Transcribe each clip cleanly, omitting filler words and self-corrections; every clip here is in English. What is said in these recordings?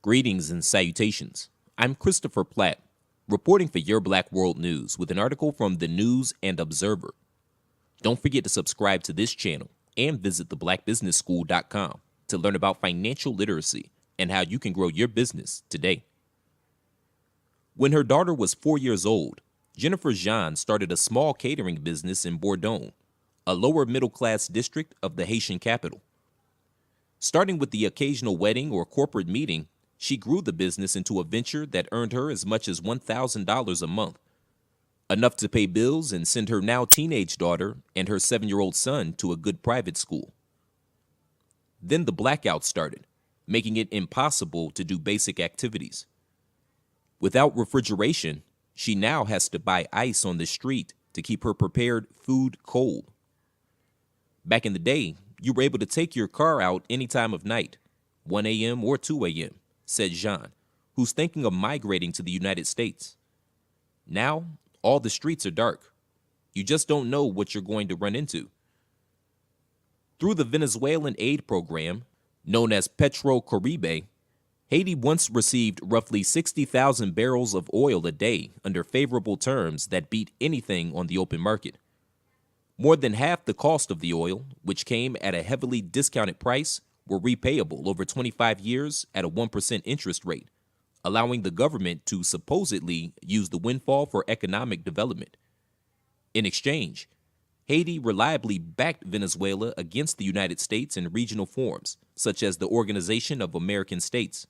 Greetings and salutations. I'm Christopher Platt, reporting for Your Black World News with an article from the News and Observer. Don't forget to subscribe to this channel and visit theblackbusinessschool.com to learn about financial literacy and how you can grow your business today. When her daughter was 4 years old, Jennifer Jean started a small catering business in Bordeaux, a lower middle-class district of the Haitian capital. Starting with the occasional wedding or corporate meeting, she grew the business into a venture that earned her as much as $1,000 a month, enough to pay bills and send her now teenage daughter and her 7-year-old son to a good private school. Then the blackout started, making it impossible to do basic activities. Without refrigeration, she now has to buy ice on the street to keep her prepared food cold. Back in the day, you were able to take your car out any time of night, 1 a.m. or 2 a.m., said Jean, who's thinking of migrating to the United States. Now, all the streets are dark. You just don't know what you're going to run into. Through the Venezuelan aid program, known as Petrocaribe, Haiti once received roughly 60,000 barrels of oil a day under favorable terms that beat anything on the open market. More than half the cost of the oil, which came at a heavily discounted price, were repayable over 25 years at a 1% interest rate, allowing the government to supposedly use the windfall for economic development. In exchange, Haiti reliably backed Venezuela against the United States in regional forums, such as the Organization of American States.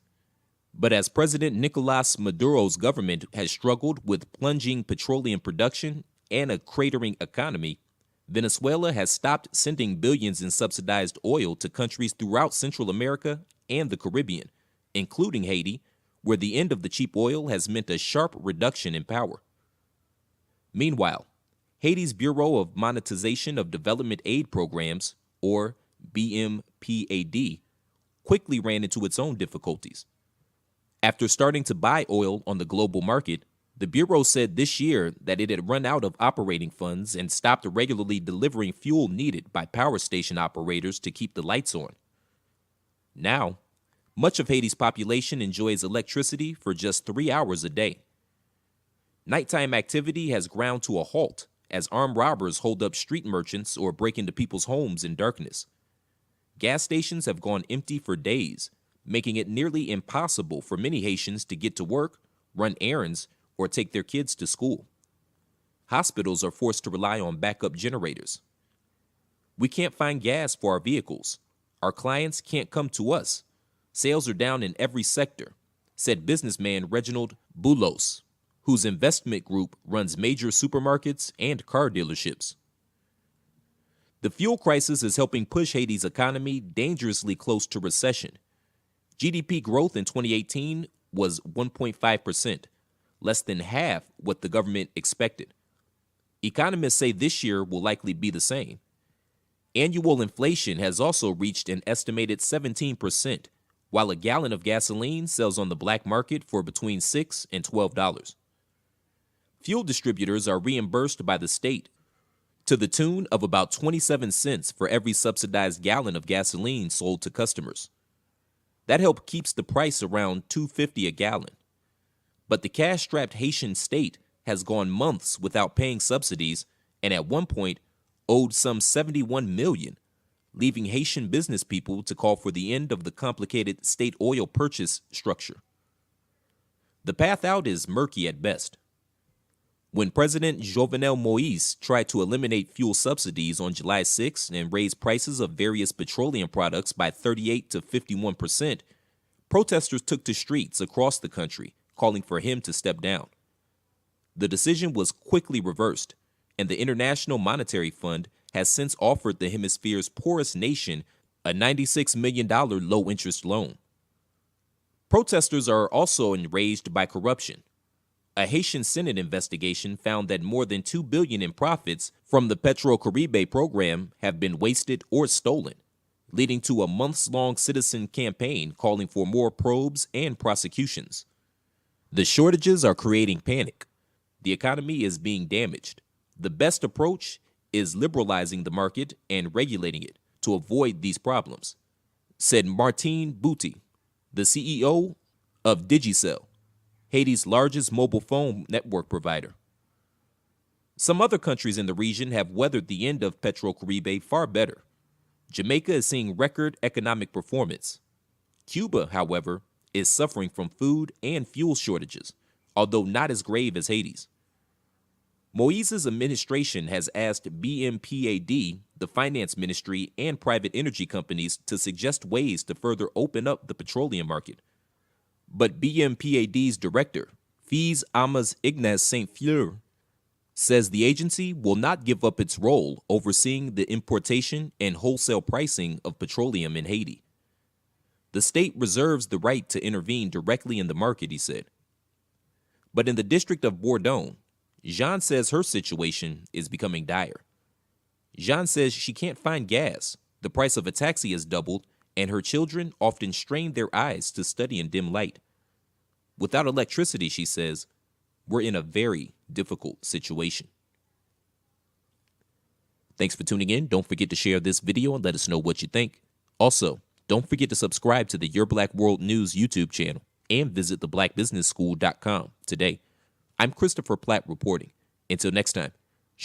But as President Nicolas Maduro's government has struggled with plunging petroleum production and a cratering economy, Venezuela has stopped sending billions in subsidized oil to countries throughout Central America and the Caribbean, including Haiti, where the end of the cheap oil has meant a sharp reduction in power. Meanwhile, Haiti's Bureau of Monetization of Development Aid Programs, or BMPAD, quickly ran into its own difficulties. After starting to buy oil on the global market, the Bureau said this year that it had run out of operating funds and stopped regularly delivering fuel needed by power station operators to keep the lights on. Now, much of Haiti's population enjoys electricity for just 3 hours a day. Nighttime activity has ground to a halt as armed robbers hold up street merchants or break into people's homes in darkness. Gas stations have gone empty for days, making it nearly impossible for many Haitians to get to work, run errands, or take their kids to school. Hospitals are forced to rely on backup generators. We can't find gas for our vehicles. Our clients can't come to us. Sales are down in every sector, said businessman Reginald Boulos, whose investment group runs major supermarkets and car dealerships. The fuel crisis is helping push Haiti's economy dangerously close to recession. GDP growth in 2018 was 1.5%. Less than half what the government expected. Economists say this year will likely be the same. Annual inflation has also reached an estimated 17%, while a gallon of gasoline sells on the black market for between $6 and $12. Fuel distributors are reimbursed by the state to the tune of about 27 cents for every subsidized gallon of gasoline sold to customers. That help keeps the price around $2.50 a gallon. But the cash-strapped Haitian state has gone months without paying subsidies and at one point owed some $71 million, leaving Haitian business people to call for the end of the complicated state oil purchase structure. The path out is murky at best. When President Jovenel Moïse tried to eliminate fuel subsidies on July 6 and raise prices of various petroleum products by 38 to 51%, protesters took to streets across the country, calling for him to step down. The decision was quickly reversed, and the International Monetary Fund has since offered the hemisphere's poorest nation a $96 million low-interest loan. Protesters are also enraged by corruption. A Haitian Senate investigation found that more than $2 billion in profits from the Petrocaribe program have been wasted or stolen, leading to a months-long citizen campaign calling for more probes and prosecutions. The shortages are creating panic. The economy is being damaged. The best approach is liberalizing the market and regulating it to avoid these problems, said Martine Bouty, the CEO of Digicel, Haiti's largest mobile phone network provider. Some other countries in the region have weathered the end of Petrocaribe far better. Jamaica is seeing record economic performance. Cuba, however, is suffering from food and fuel shortages, although not as grave as Haiti's. Moise's administration has asked BMPAD, the finance ministry, and private energy companies to suggest ways to further open up the petroleum market. But BMPAD's director, Fiz Amas Ignace Saint Fleur, says the agency will not give up its role overseeing the importation and wholesale pricing of petroleum in Haiti. The state reserves the right to intervene directly in the market, he said. But in the district of Bourdon, Jean says her situation is becoming dire. Jean says she can't find gas, the price of a taxi has doubled, and her children often strain their eyes to study in dim light. Without electricity, she says, we're in a very difficult situation. Thanks for tuning in. Don't forget to share this video and let us know what you think. Also, don't forget to subscribe to the Your Black World News YouTube channel and visit theblackbusinessschool.com today. I'm Christopher Platt reporting. Until next time.